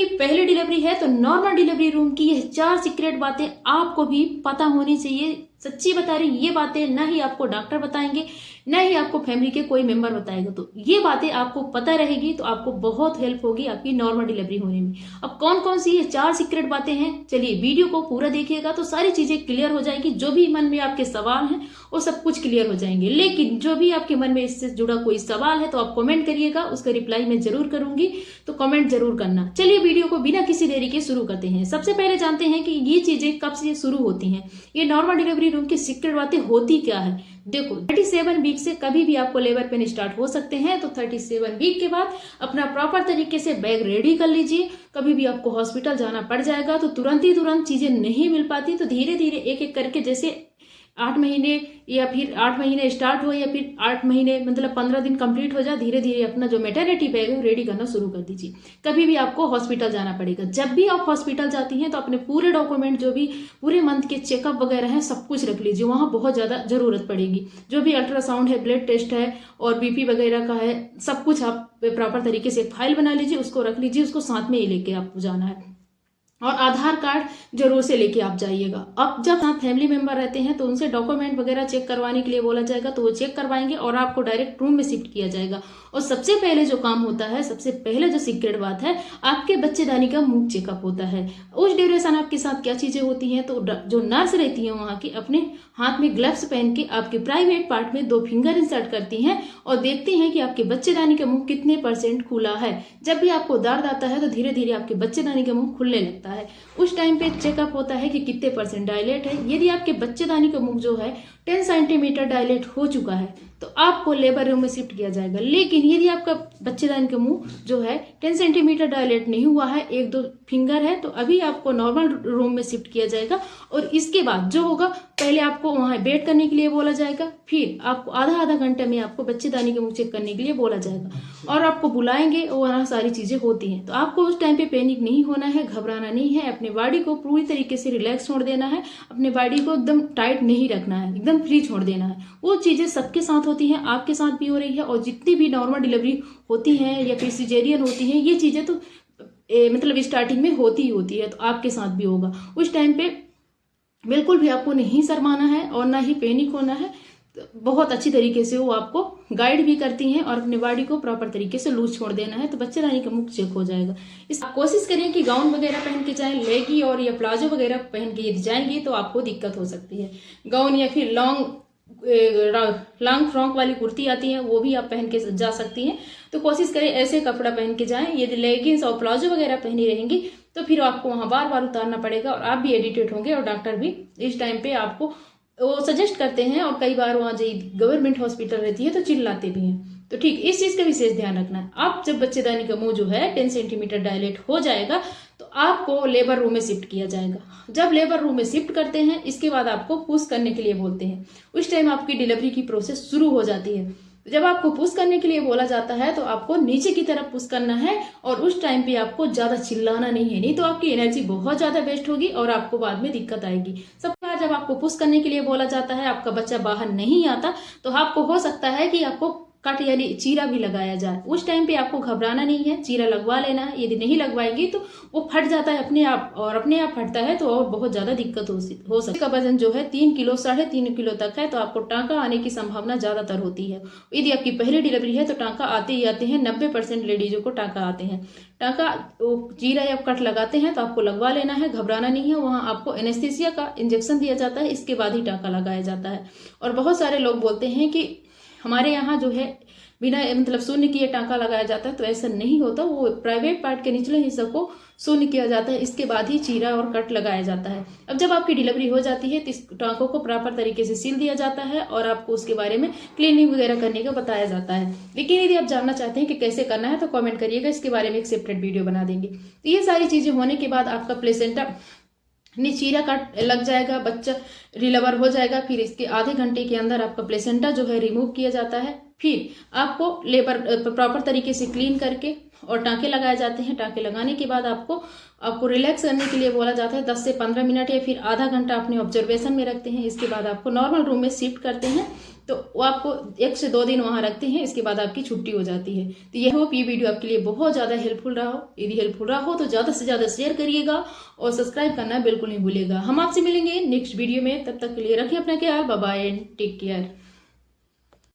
आपकी पहली डिलीवरी है तो नॉर्मल डिलीवरी रूम की ये 4 सीक्रेट बातें आपको भी पता होनी चाहिए। सच्ची बता रही, ये बातें ना ही आपको डॉक्टर बताएंगे, ना ही आपको फैमिली के कोई मेंबर बताएगा। तो ये बातें आपको पता रहेगी तो आपको बहुत हेल्प होगी आपकी नॉर्मल डिलीवरी होने में। अब कौन कौन सी ये 4 सीक्रेट बातें हैं, चलिए वीडियो को पूरा देखिएगा तो सारी चीजें क्लियर हो जाएगी। जो भी मन में आपके सवाल हैं वो सब कुछ क्लियर हो जाएंगे। लेकिन जो भी आपके मन में इससे जुड़ा कोई सवाल है तो आप कमेंट करिएगा, उसका रिप्लाई मैं जरूर करूंगी, तो कमेंट जरूर करना। चलिए वीडियो को बिना किसी देरी के शुरू करते हैं। सबसे पहले जानते हैं कि ये चीजें कब से शुरू होती हैं, ये नॉर्मल डिलीवरी रूम की सीक्रेट बातें होती क्या है। देखो 37 वीक से कभी भी आपको लेबर पेन स्टार्ट हो सकते हैं, तो 37 वीक के बाद अपना प्रॉपर तरीके से बैग रेडी कर लीजिए। कभी भी आपको हॉस्पिटल जाना पड़ जाएगा तो तुरंत चीजें नहीं मिल पाती, तो धीरे धीरे एक एक करके, जैसे 8 महीने या फिर 8 महीने स्टार्ट हो या फिर 8 महीने मतलब 15 दिन कंप्लीट हो जाए, धीरे धीरे अपना जो मैटरनिटी बैग है रेडी करना शुरू कर दीजिए। कभी भी आपको हॉस्पिटल जाना पड़ेगा, जब भी आप हॉस्पिटल जाती हैं तो अपने पूरे डॉक्यूमेंट, जो भी पूरे मंथ के चेकअप वगैरह है, सब कुछ रख लीजिए, वहां बहुत ज्यादा जरूरत पड़ेगी। जो भी अल्ट्रासाउंड है, ब्लड टेस्ट है और बीपी वगैरह का है, सब कुछ आप प्रॉपर तरीके से फाइल बना लीजिए, उसको रख लीजिए, उसको साथ में ही लेके आपको जाना है। और आधार कार्ड जरूर से लेके आप जाइएगा। अब जब आप फैमिली मेंबर रहते हैं तो उनसे डॉक्यूमेंट वगैरह चेक करवाने के लिए बोला जाएगा, तो वो चेक करवाएंगे और आपको डायरेक्ट रूम में शिफ्ट किया जाएगा। और सबसे पहले जो काम होता है, सबसे पहले जो सीक्रेट बात है, आपके बच्चेदानी का मुंह चेकअप होता है। उस ड्यूरेशन आपके साथ क्या चीजें होती हैं, तो जो नर्स रहती है वहां की अपने हाथ में ग्लव्स पहन के आपके प्राइवेट पार्ट में 2 फिंगर इंसर्ट करती हैं और देखती हैं कि आपके बच्चेदानी का मुंह कितने % खुला है। जब भी आपको दर्द आता है तो धीरे धीरे आपके बच्चेदानी का मुंह खुलने लगता है। उस टाइम पे चेकअप होता है कि कितने % डायलेट है। यदि आपके बच्चेदानी का मुंह जो है 10 सेंटीमीटर डायलेट हो चुका है तो आपको लेबर रूम में शिफ्ट किया जाएगा। लेकिन यदि आपका बच्चेदानी का मुंह जो है 10 सेंटीमीटर डायलेट नहीं हुआ है, 1-2 फिंगर है, तो अभी आपको नॉर्मल रूम में शिफ्ट किया जाएगा। और इसके बाद जो होगा, पहले आपको वहां वेट करने के लिए बोला जाएगा, फिर आपको आधा घंटे में आपको बच्चेदानी का मुंह चेक करने के लिए बोला जाएगा और आपको बुलाएंगे और वहां सारी चीजें होती हैं। तो आपको उस टाइम पे पैनिक नहीं होना है, घबराना नहीं है, अपने बॉडी को पूरी तरीके से रिलैक्स छोड़ देना है, अपने बॉडी को एकदम टाइट नहीं रखना है, एकदम फ्री छोड़ देना है। वो चीजें सबके साथ होती हैं, आपके साथ भी हो रही है। और जितनी भी नॉर्मल डिलीवरी होती है या फिर सिजेरियन होती है, ये चीजें तो मतलब स्टार्टिंग में होती ही होती है, तो आपके साथ भी होगा। उस टाइम पे बिल्कुल भी आपको नहीं शर्माना है और ना ही पैनिक होना है। तो बहुत अच्छी तरीके से वो आपको गाइड भी करती हैं और अपने बॉडी को प्रॉपर तरीके से लूज छोड़ देना है, तो बच्चेदानी का मुंह चेक हो जाएगा। इस कोशिश करिए कि गाउन वगैरह पहन के जाएं, लेगी और या प्लाजो वगैरह पहन के यदि जाएंगे तो आपको दिक्कत हो सकती है। गाउन या फिर लॉन्ग फ्रॉक वाली कुर्ती आती है, वो भी आप पहन के जा सकती हैं। तो कोशिश करें ऐसे कपड़ा पहन के जाएं। यदि लेगिंग्स और प्लाजो वगैरह पहनी रहेंगी तो फिर आपको वहां बार बार उतारना पड़ेगा और आप भी इरिटेट होंगे और डॉक्टर भी इस टाइम पे आपको वो सजेस्ट करते हैं। और कई बार वहां गवर्नमेंट हॉस्पिटल रहती है तो चिल्लाते भी हैं। तो ठीक इस चीज का विशेष ध्यान रखना है। आप जब बच्चेदानी का मुंह जो है 10 सेंटीमीटर डायलेट हो जाएगा तो आपको लेबर रूम में शिफ्ट किया जाएगा। जब लेबर रूम में शिफ्ट करते हैं, इसके बाद आपको पुश करने के लिए बोलते हैं। उस टाइम आपकी डिलीवरी की प्रोसेस शुरू हो जाती है। जब आपको पुश करने के लिए बोला जाता है तो आपको नीचे की तरफ पुश करना है और उस टाइम पे आपको ज्यादा चिल्लाना नहीं है, नहीं तो आपकी एनर्जी बहुत ज्यादा वेस्ट होगी और आपको बाद में दिक्कत आएगी। सब जब आपको पुश करने के लिए बोला जाता है, आपका बच्चा बाहर नहीं आता, तो आपको हो सकता है कि आपको कट यानी चीरा भी लगाया जाए। उस टाइम पे आपको घबराना नहीं है, चीरा लगवा लेना है। यदि नहीं लगवाएंगी तो वो फट जाता है अपने आप, और अपने आप फटता है तो और बहुत ज्यादा दिक्कत हो सकती है। का वजन जो है 3 किलो 3.5 किलो तक है, तो आपको टांका आने की संभावना ज्यादातर होती है। यदि आपकी पहली डिलीवरी है तो टांका आते ही आते हैं, 90% लेडीजों को टांका आते हैं। टांका चीरा या कट लगाते हैं तो आपको लगवा लेना है, घबराना नहीं है। वहां आपको एनेस्थीसिया का इंजेक्शन दिया जाता है, इसके बाद ही टांका लगाया जाता है। और बहुत सारे लोग बोलते हैं कि हमारे यहाँ जो है बिना मतलब शून्य किए टांका लगाया जाता है, तो ऐसा नहीं होता। वो प्राइवेट पार्ट के निचले हिस्से को शून्य किया जाता है, इसके बाद ही चीरा और कट लगाया जाता है। अब जब आपकी डिलीवरी हो जाती है तो इस टांकों को प्रॉपर तरीके से सील दिया जाता है और आपको उसके बारे में क्लीनिंग वगैरह करने का बताया जाता है। लेकिन यदि आप जानना चाहते हैं कि कैसे करना है तो कमेंट करिएगा, इसके बारे में एक सेपरेट वीडियो बना देंगे। तो ये सारी चीजें होने के बाद आपका प्लेसेंटा चीरा कट लग जाएगा, बच्चा रिकवर हो जाएगा। फिर इसके आधे घंटे के अंदर आपका प्लेसेंटा जो है रिमूव किया जाता है। फिर आपको लेबर प्रॉपर तरीके से क्लीन करके और टाँके लगाए जाते हैं। टाँके लगाने के बाद आपको रिलैक्स करने के लिए बोला जाता है 10 से 15 मिनट या फिर आधा घंटा अपने ऑब्जर्वेशन में रखते हैं। इसके बाद आपको नॉर्मल रूम में शिफ्ट करते हैं, तो वो आपको 1 से 2 दिन वहाँ रखते हैं। इसके बाद आपकी छुट्टी हो जाती है। तो ये होप ये वीडियो आपके लिए बहुत ज़्यादा हेल्पफुल रहा हो। यदि हेल्पफुल रहा हो तो ज़्यादा से ज़्यादा शेयर करिएगा और सब्सक्राइब करना बिल्कुल नहीं भूलिएगा। हम आपसे मिलेंगे नेक्स्ट वीडियो में, तब तक के लिए रखें अपना ख्याल। Bye bye and take care.